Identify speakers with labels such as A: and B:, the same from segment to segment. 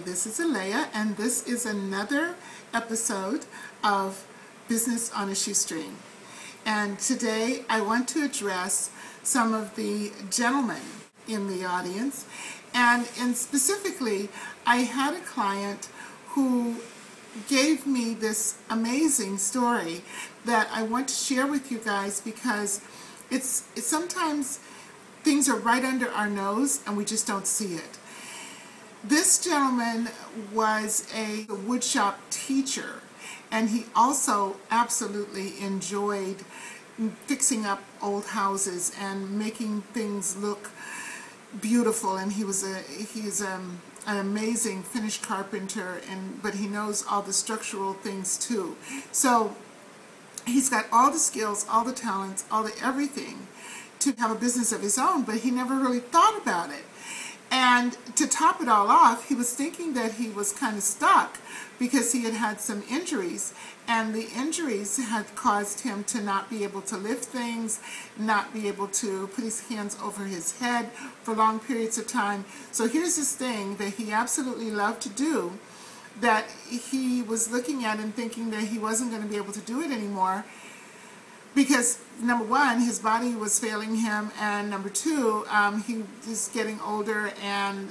A: this is Alea, and this is another episode of Business on a Shoestring. And today I want to address some of the gentlemen in the audience, and specifically I had a client who gave me this amazing story that I want to share with you guys, because it's sometimes things are right under our nose and we just don't see it. This gentleman was a woodshop teacher, and he also absolutely enjoyed fixing up old houses and making things look beautiful. And he's an amazing finished carpenter, but he knows all the structural things too. So he's got all the skills, all the talents, all the everything to have a business of his own, but he never really thought about it. And to top it all off, he was thinking that he was kind of stuck because he had had some injuries, and the injuries had caused him to not be able to lift things, not be able to put his hands over his head for long periods of time. So here's this thing that he absolutely loved to do, that he was looking at and thinking that he wasn't going to be able to do it anymore, because number one, his body was failing him, and number two, he was getting older, and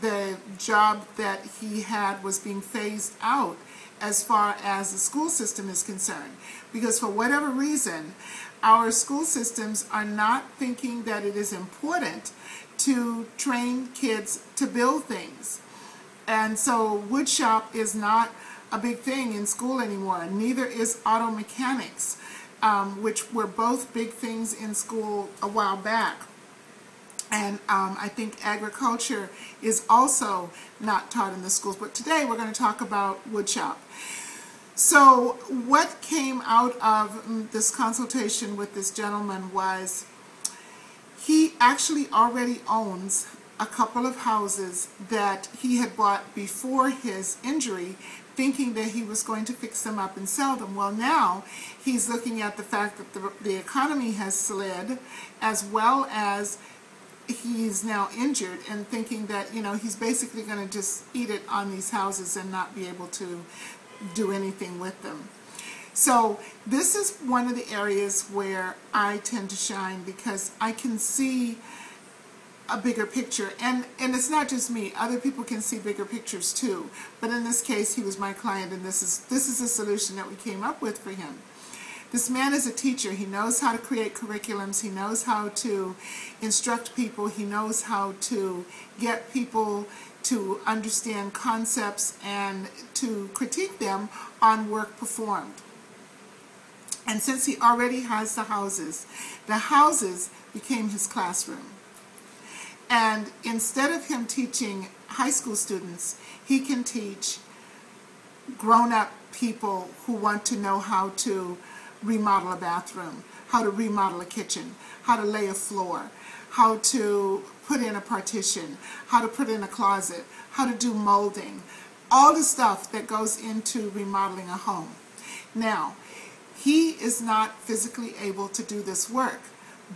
A: the job that he had was being phased out as far as the school system is concerned. Because for whatever reason, our school systems are not thinking that it is important to train kids to build things. And so woodshop is not a big thing in school anymore. Neither is auto mechanics, which were both big things in school a while back. And I think agriculture is also not taught in the schools. But today we're going to talk about woodshop. So what came out of this consultation with this gentleman was he actually already owns a couple of houses that he had bought before his injury, thinking that he was going to fix them up and sell them. Well, now he's looking at the fact that the economy has slid, as well as he's now injured, and thinking that he's basically going to just eat it on these houses and not be able to do anything with them. So this is one of the areas where I tend to shine, because I can see a bigger picture, and it's not just me. Other people can see bigger pictures too. But in this case, he was my client, and this is a solution that we came up with for him. This man is a teacher. He knows how to create curriculums. He knows how to instruct people. He knows how to get people to understand concepts and to critique them on work performed. And since he already has the houses became his classroom. And instead of him teaching high school students, he can teach grown-up people who want to know how to remodel a bathroom, how to remodel a kitchen, how to lay a floor, how to put in a partition, how to put in a closet, how to do molding, all the stuff that goes into remodeling a home. Now, he is not physically able to do this work,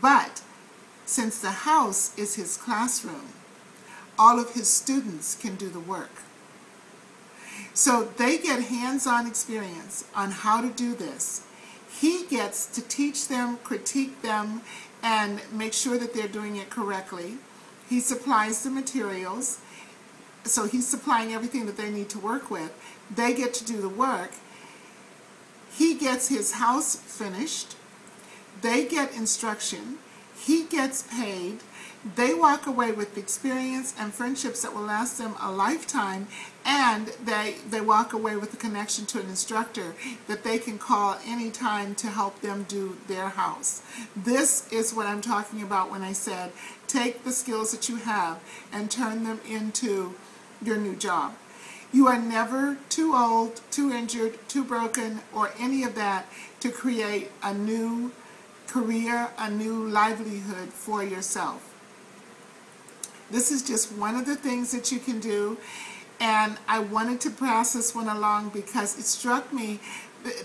A: but since the house is his classroom, all of his students can do the work. So they get hands-on experience on how to do this. He gets to teach them, critique them, and make sure that they're doing it correctly. He supplies the materials, so he's supplying everything that they need to work with. They get to do the work. He gets his house finished. They get instruction. He gets paid. They walk away with experience and friendships that will last them a lifetime, and they walk away with a connection to an instructor that they can call anytime to help them do their house. This is what I'm talking about when I said take the skills that you have and turn them into your new job. You are never too old, too injured, too broken, or any of that to create a new career, a new livelihood for yourself. This is just one of the things that you can do, and I wanted to pass this one along because it struck me.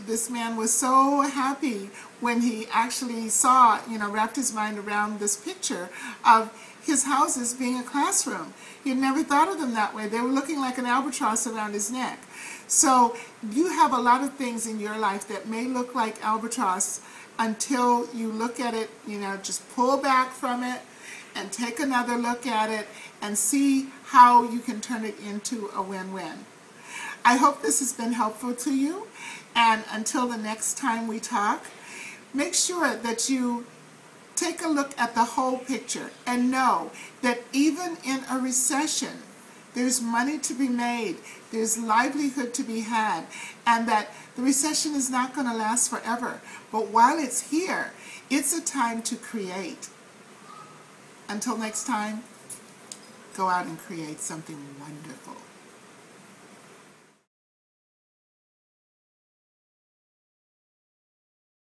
A: This man was so happy when he actually saw, wrapped his mind around this picture of his houses being a classroom. He had never thought of them that way. They were looking like an albatross around his neck. So you have a lot of things in your life that may look like albatross until you look at it, just pull back from it and take another look at it and see how you can turn it into a win-win. I hope this has been helpful to you, and until the next time we talk, make sure that you take a look at the whole picture and know that even in a recession, there's money to be made, there's livelihood to be had, and that the recession is not going to last forever. But while it's here, it's a time to create. Until next time, go out and create something wonderful.